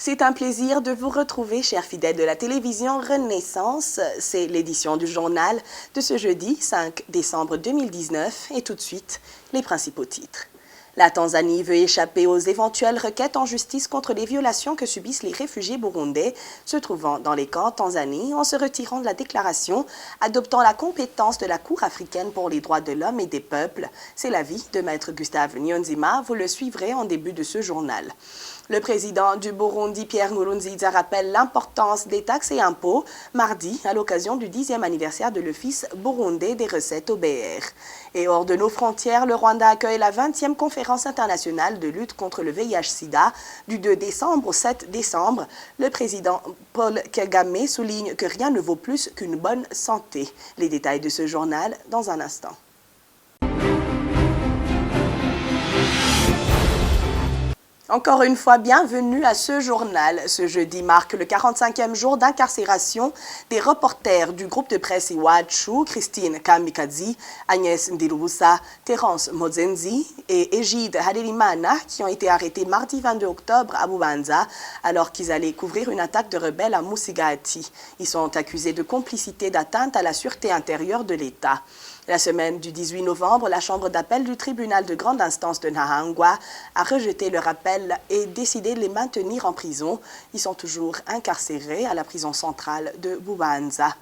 C'est un plaisir de vous retrouver, chers fidèles de la télévision Renaissance. C'est l'édition du journal de ce jeudi 5 décembre 2019 et tout de suite, les principaux titres. La Tanzanie veut échapper aux éventuelles requêtes en justice contre les violations que subissent les réfugiés burundais se trouvant dans les camps en Tanzanie en se retirant de la déclaration adoptant la compétence de la Cour africaine pour les droits de l'homme et des peuples. C'est l'avis de Maître Gustave Niyonzima. Vous le suivrez en début de ce journal. Le président du Burundi, Pierre Nkurunziza, rappelle l'importance des taxes et impôts mardi à l'occasion du 10e anniversaire de l'Office burundais des recettes OBR. Et hors de nos frontières, le Rwanda accueille la 20e conférence internationale de lutte contre le VIH-Sida du 2 décembre au 7 décembre. Le président Paul Kagame souligne que rien ne vaut plus qu'une bonne santé. Les détails de ce journal dans un instant. Encore une fois, bienvenue à ce journal. Ce jeudi marque le 45e jour d'incarcération des reporters du groupe de presse Iwachu, Christine Kamikazi, Agnès Ndirubusa, Terence Mozenzi et Egide Harerimana, qui ont été arrêtés mardi 22 octobre à Bubanza, alors qu'ils allaient couvrir une attaque de rebelles à Musigati. Ils sont accusés de complicité d'atteinte à la sûreté intérieure de l'État. La semaine du 18 novembre, la chambre d'appel du tribunal de grande instance de Nahangwa a rejeté leur appel et décidé de les maintenir en prison. Ils sont toujours incarcérés à la prison centrale de Bubanza.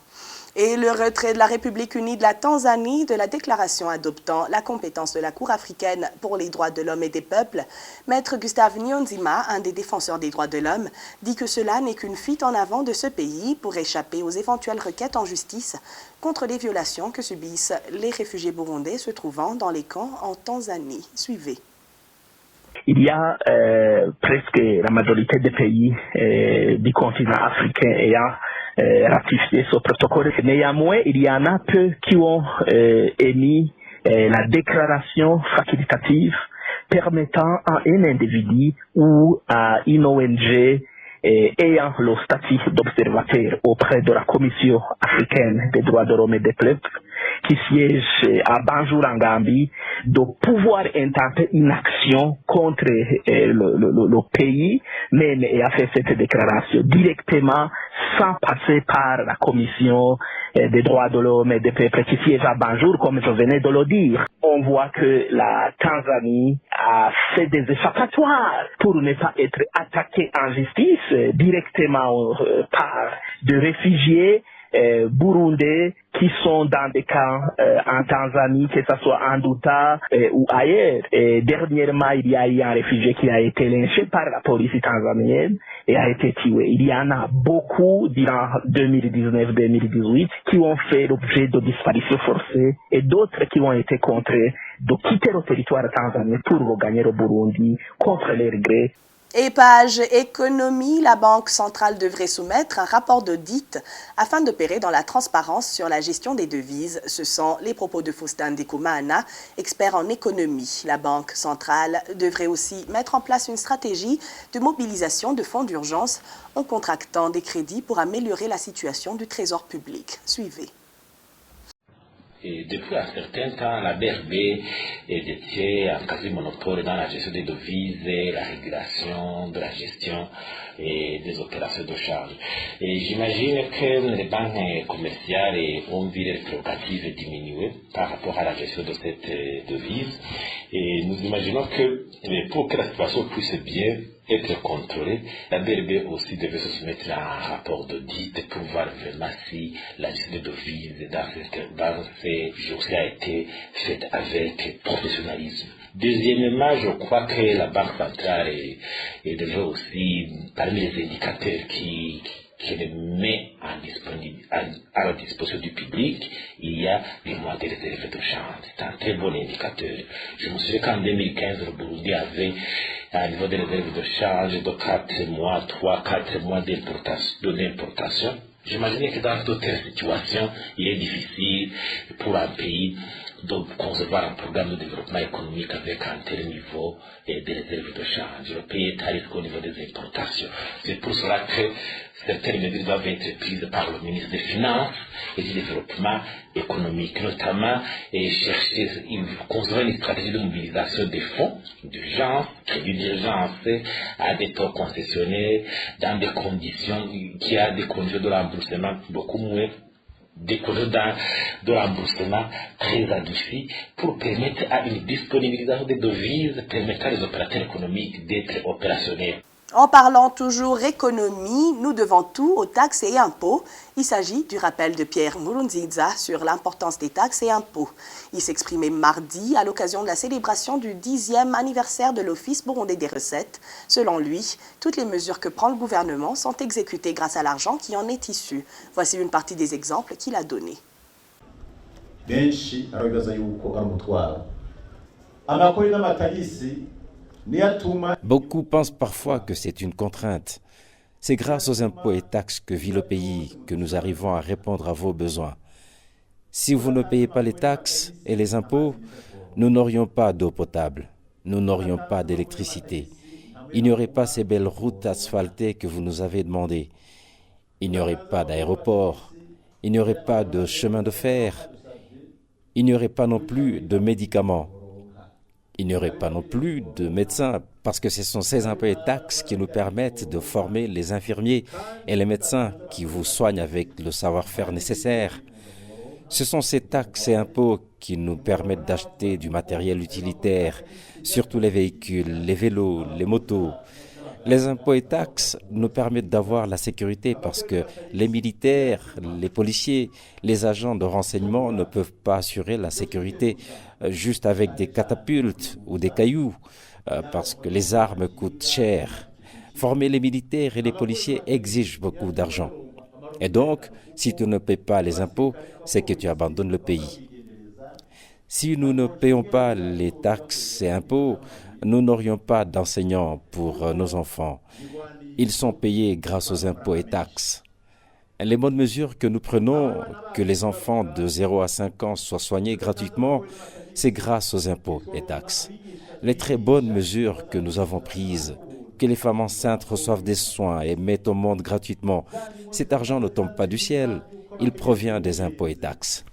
Et le retrait de la République unie de la Tanzanie de la déclaration adoptant la compétence de la Cour africaine pour les droits de l'homme et des peuples, Maître Gustave Niyonzima, un des défenseurs des droits de l'homme, dit que cela n'est qu'une fuite en avant de ce pays pour échapper aux éventuelles requêtes en justice contre les violations que subissent les réfugiés burundais se trouvant dans les camps en Tanzanie. Suivez. Il y a presque la majorité des pays du continent africain ayant ratifié ce protocole. Néanmoins, il y en a peu qui ont émis la déclaration facultative permettant à un individu ou à une ONG ayant le statut d'observateur auprès de la Commission africaine des droits de l'homme et des peuples qui siège à Banjul en Gambie, de pouvoir intenter une action contre le pays, même et a fait cette déclaration directement sans passer par la Commission des droits de l'homme et des peuples qui siège à Banjul, comme je venais de le dire. On voit que la Tanzanie a fait des échappatoires pour ne pas être attaquée en justice directement par des réfugiés burundais qui sont dans des camps en Tanzanie, que ce soit en Douta ou ailleurs. Et dernièrement, il y a eu un réfugié qui a été lynché par la police tanzanienne et a été tué. Il y en a beaucoup durant 2019-2018 qui ont fait l'objet de disparitions forcées et d'autres qui ont été contraints de quitter le territoire tanzanien pour regagner le Burundi contre les regrets. Et page économie, la Banque centrale devrait soumettre un rapport d'audit afin d'opérer dans la transparence sur la gestion des devises. Ce sont les propos de Faustin Ndikoumana, expert en économie. La Banque centrale devrait aussi mettre en place une stratégie de mobilisation de fonds d'urgence en contractant des crédits pour améliorer la situation du trésor public. Suivez. Et depuis un certain temps, la BRB détient un quasi-monopole dans la gestion des devises, la régulation de la gestion et des opérations de change. Et j'imagine que les banques commerciales ont vu leurs prérogatives diminuer par rapport à la gestion de cette devise. Et nous imaginons que pour que la situation puisse bien être contrôlée, la BRB aussi devait se soumettre à un rapport d'audit pour voir vraiment si la gestion de devises dans ces jours a été faite avec professionnalisme. Deuxièmement, je crois que la Banque centrale devait aussi, parmi les indicateurs qui met à la disposition du public, il y a les mois de réserve de change. C'est un très bon indicateur. Je me souviens qu'en 2015, le Burundi avait un niveau de réserve de change de 4 mois, 3-4 mois d'importation. J'imagine que dans d'autres situations, il est difficile pour un pays de concevoir un programme de développement économique avec un tel niveau de réserve de change. Le pays est à risque au niveau des importations. C'est pour cela que certaines mesures doivent être prises par le ministre des Finances et du Développement économique, notamment construire une stratégie de mobilisation des fonds d'urgence et d'urgence à des taux concessionnés dans des conditions qui a des conditions de remboursement beaucoup moins des conditions de remboursement très adoucies pour permettre à une disponibilisation des devises permettant aux opérateurs économiques d'être opérationnels. En parlant toujours économie, nous devons tout aux taxes et impôts. Il s'agit du rappel de Pierre Nkurunziza sur l'importance des taxes et impôts. Il s'exprimait mardi à l'occasion de la célébration du 10e anniversaire de l'Office burundais des recettes. Selon lui, toutes les mesures que prend le gouvernement sont exécutées grâce à l'argent qui en est issu. Voici une partie des exemples qu'il a donnés. Beaucoup pensent parfois que c'est une contrainte. C'est grâce aux impôts et taxes que vit le pays que nous arrivons à répondre à vos besoins. Si vous ne payez pas les taxes et les impôts, nous n'aurions pas d'eau potable, nous n'aurions pas d'électricité. Il n'y aurait pas ces belles routes asphaltées que vous nous avez demandées. Il n'y aurait pas d'aéroport, il n'y aurait pas de chemin de fer, il n'y aurait pas non plus de médicaments. Il n'y aurait pas non plus de médecins, parce que ce sont ces impôts et taxes qui nous permettent de former les infirmiers et les médecins qui vous soignent avec le savoir-faire nécessaire. Ce sont ces taxes et impôts qui nous permettent d'acheter du matériel utilitaire, surtout les véhicules, les vélos, les motos. Les impôts et taxes nous permettent d'avoir la sécurité parce que les militaires, les policiers, les agents de renseignement ne peuvent pas assurer la sécurité juste avec des catapultes ou des cailloux parce que les armes coûtent cher. Former les militaires et les policiers exige beaucoup d'argent. Et donc, si tu ne paies pas les impôts, c'est que tu abandonnes le pays. Si nous ne payons pas les taxes et impôts, nous n'aurions pas d'enseignants pour nos enfants. Ils sont payés grâce aux impôts et taxes. Les bonnes mesures que nous prenons, que les enfants de 0 à 5 ans soient soignés gratuitement, c'est grâce aux impôts et taxes. Les très bonnes mesures que nous avons prises, que les femmes enceintes reçoivent des soins et mettent au monde gratuitement, cet argent ne tombe pas du ciel, il provient des impôts et taxes.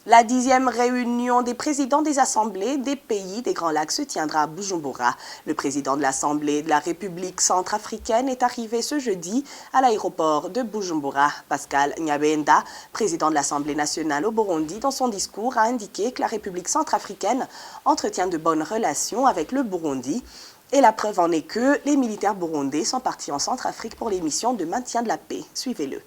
La 10e réunion des présidents des assemblées des pays des Grands Lacs se tiendra à Bujumbura. Le président de l'Assemblée de la République centrafricaine est arrivé ce jeudi à l'aéroport de Bujumbura. Pascal Nyabenda, président de l'Assemblée nationale au Burundi, dans son discours a indiqué que la République centrafricaine entretient de bonnes relations avec le Burundi. Et la preuve en est que les militaires burundais sont partis en Centrafrique pour les missions de maintien de la paix. Suivez-le.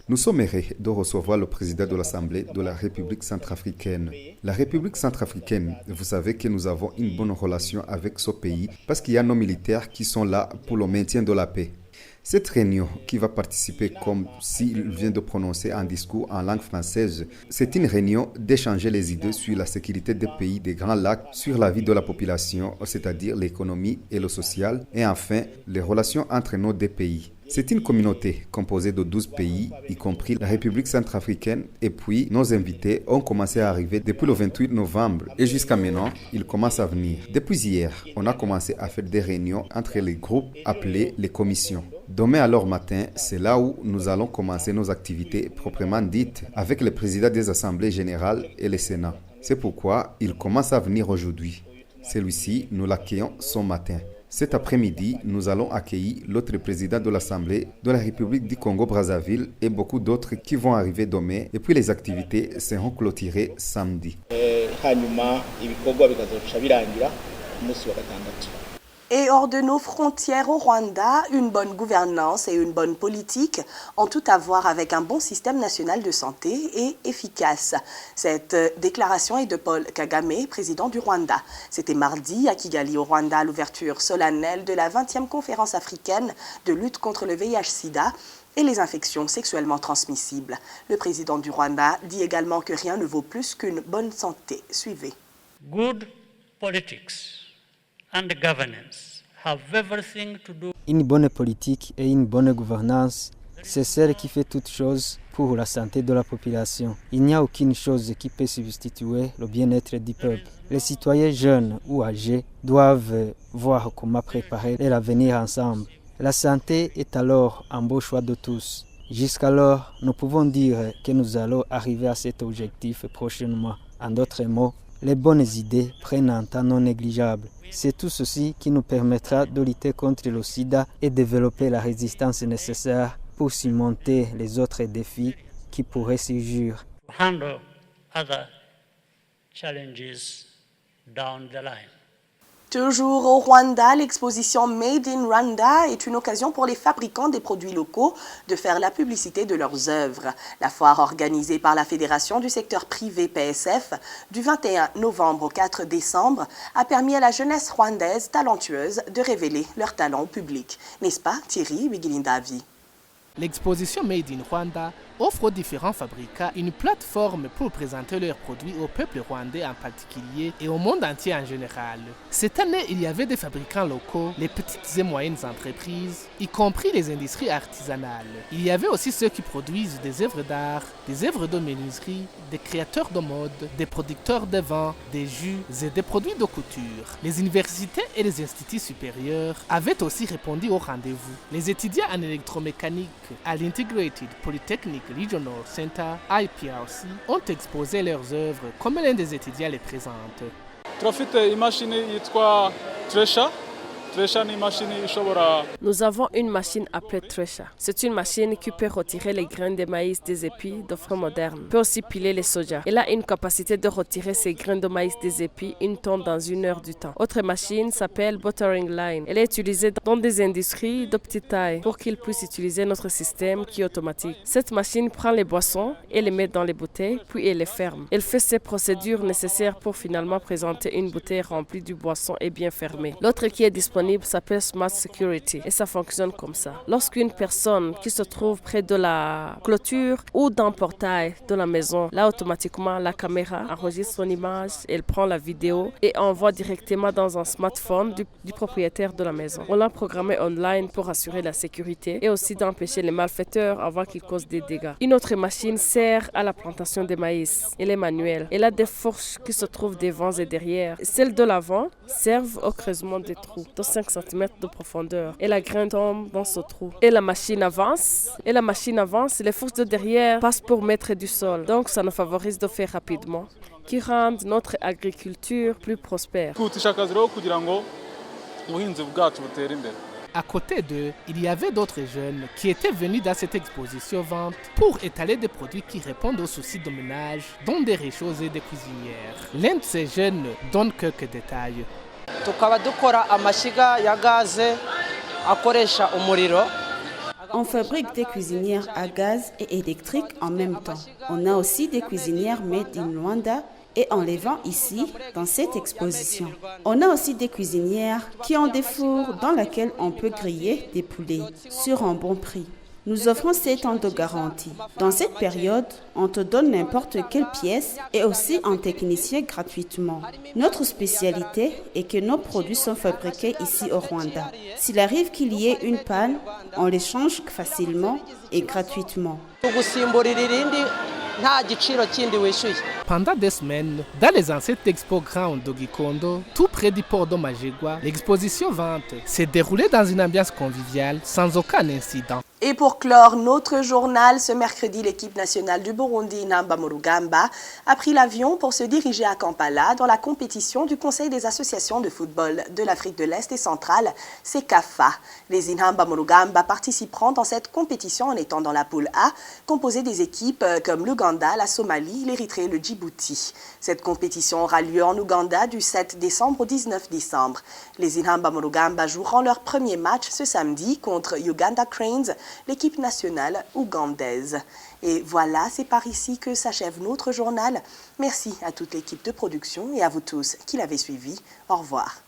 Nous sommes heureux de recevoir le président de l'Assemblée de la République centrafricaine. La République centrafricaine, vous savez que nous avons une bonne relation avec ce pays parce qu'il y a nos militaires qui sont là pour le maintien de la paix. Cette réunion qui va participer comme s'il vient de prononcer un discours en langue française, c'est une réunion d'échanger les idées sur la sécurité des pays des Grands Lacs, sur la vie de la population, c'est-à-dire l'économie et le social, et enfin les relations entre nos deux pays. C'est une communauté composée de 12 pays, y compris la République centrafricaine, et puis nos invités ont commencé à arriver depuis le 28 novembre et jusqu'à maintenant, ils commencent à venir. Depuis hier, on a commencé à faire des réunions entre les groupes appelés les commissions. Demain alors matin, c'est là où nous allons commencer nos activités proprement dites avec le président des assemblées générales et le Sénat. C'est pourquoi il commence à venir aujourd'hui. Celui-ci, nous l'accueillons ce matin. Cet après-midi, nous allons accueillir l'autre président de l'Assemblée de la République du Congo-Brazzaville et beaucoup d'autres qui vont arriver demain. Et puis les activités seront clôturées samedi. Et hors de nos frontières au Rwanda, une bonne gouvernance et une bonne politique ont tout à voir avec un bon système national de santé et efficace. Cette déclaration est de Paul Kagame, président du Rwanda. C'était mardi à Kigali au Rwanda à l'ouverture solennelle de la 20e conférence africaine de lutte contre le VIH-Sida et les infections sexuellement transmissibles. Le président du Rwanda dit également que rien ne vaut plus qu'une bonne santé. Suivez. Good politics and governance have everything to do. Une bonne politique et une bonne gouvernance c'est celle qui fait toute chose pour la santé de la population. Il n'y a aucune chose qui peut substituer le bien-être du peuple. Les citoyens jeunes ou âgés doivent voir comment préparer l'avenir ensemble. La santé est alors un beau choix de tous. Jusqu'alors, nous pouvons dire que nous allons arriver à cet objectif prochainement. En d'autres mots, les bonnes idées prennent un temps non négligeable. C'est tout ceci qui nous permettra de lutter contre le sida et développer la résistance nécessaire pour surmonter les autres défis qui pourraient surgir. Handle other challenges down the line. Toujours au Rwanda, l'exposition Made in Rwanda est une occasion pour les fabricants des produits locaux de faire la publicité de leurs œuvres. La foire organisée par la Fédération du secteur privé PSF du 21 novembre au 4 décembre a permis à la jeunesse rwandaise talentueuse de révéler leur talent au public. N'est-ce pas, Thierry Wigilindavi? L'exposition Made in Rwanda offre aux différents fabricants une plateforme pour présenter leurs produits au peuple rwandais en particulier et au monde entier en général. Cette année, il y avait des fabricants locaux, les petites et moyennes entreprises, y compris les industries artisanales. Il y avait aussi ceux qui produisent des œuvres d'art, des œuvres de menuiserie, des créateurs de mode, des producteurs de vin, des jus et des produits de couture. Les universités et les instituts supérieurs avaient aussi répondu au rendez-vous. Les étudiants en électromécanique à l'Integrated Polytechnic Regional Center, IPRC, ont exposé leurs œuvres comme l'un des étudiants les présente. Nous avons une machine appelée Thresher. C'est une machine qui peut retirer les grains de maïs des épis d'offres modernes. Elle peut aussi piler les soja. Elle a une capacité de retirer ces grains de maïs des épis 1 tonne dans 1 heure du temps. Autre machine s'appelle Buttering Line. Elle est utilisée dans des industries de petite taille pour qu'ils puissent utiliser notre système qui est automatique. Cette machine prend les boissons et les met dans les bouteilles, puis elle les ferme. Elle fait ces procédures nécessaires pour finalement présenter une bouteille remplie de boissons et bien fermée. L'autre qui est disponible s'appelle Smart Security et ça fonctionne comme ça. Lorsqu'une personne qui se trouve près de la clôture ou dans le portail de la maison, là automatiquement la caméra enregistre son image, elle prend la vidéo et envoie directement dans un smartphone du propriétaire de la maison. On l'a programmé online pour assurer la sécurité et aussi d'empêcher les malfaiteurs avant qu'ils causent des dégâts. Une autre machine sert à la plantation de maïs. Elle est manuelle. Elle a des fourches qui se trouvent devant et derrière. Celles de l'avant servent au creusement des trous de 5 cm de profondeur et la graine tombe dans ce trou. Et la machine avance, les fourches de derrière passent pour mettre du sol. Donc ça nous favorise de faire rapidement, qui rend notre agriculture plus prospère. À côté d'eux, il y avait d'autres jeunes qui étaient venus dans cette exposition-vente pour étaler des produits qui répondent aux soucis de ménage, dont des réchauds et des cuisinières. L'un de ces jeunes donne quelques détails. On fabrique des cuisinières à gaz et électriques en même temps. On a aussi des cuisinières made in Rwanda et on les vend ici dans cette exposition. On a aussi des cuisinières qui ont des fours dans lesquels on peut griller des poulets sur un bon prix. Nous offrons 7 ans de garantie. Dans cette période, on te donne n'importe quelle pièce et aussi un technicien gratuitement. Notre spécialité est que nos produits sont fabriqués ici au Rwanda. S'il arrive qu'il y ait une panne, on les change facilement et gratuitement. Pendant 2 semaines, dans les ancêtres Expo Ground de Gikondo, tout près du port de Majegwa, l'exposition vente s'est déroulée dans une ambiance conviviale sans aucun incident. Et pour clore notre journal, ce mercredi, l'équipe nationale du Burundi, Intamba mu Rugamba, a pris l'avion pour se diriger à Kampala dans la compétition du Conseil des associations de football de l'Afrique de l'Est et centrale, CECAFA. Les Intamba mu Rugamba participeront dans cette compétition en étant dans la poule A, composée des équipes comme l'Ouganda, la Somalie, l'Érythrée et le Djibouti. Cette compétition aura lieu en Ouganda du 7 décembre au 19 décembre. Les Intamba mu Rugamba joueront leur premier match ce samedi contre Uganda Cranes, l'équipe nationale ougandaise. Et voilà, c'est par ici que s'achève notre journal. Merci à toute l'équipe de production et à vous tous qui l'avez suivi. Au revoir.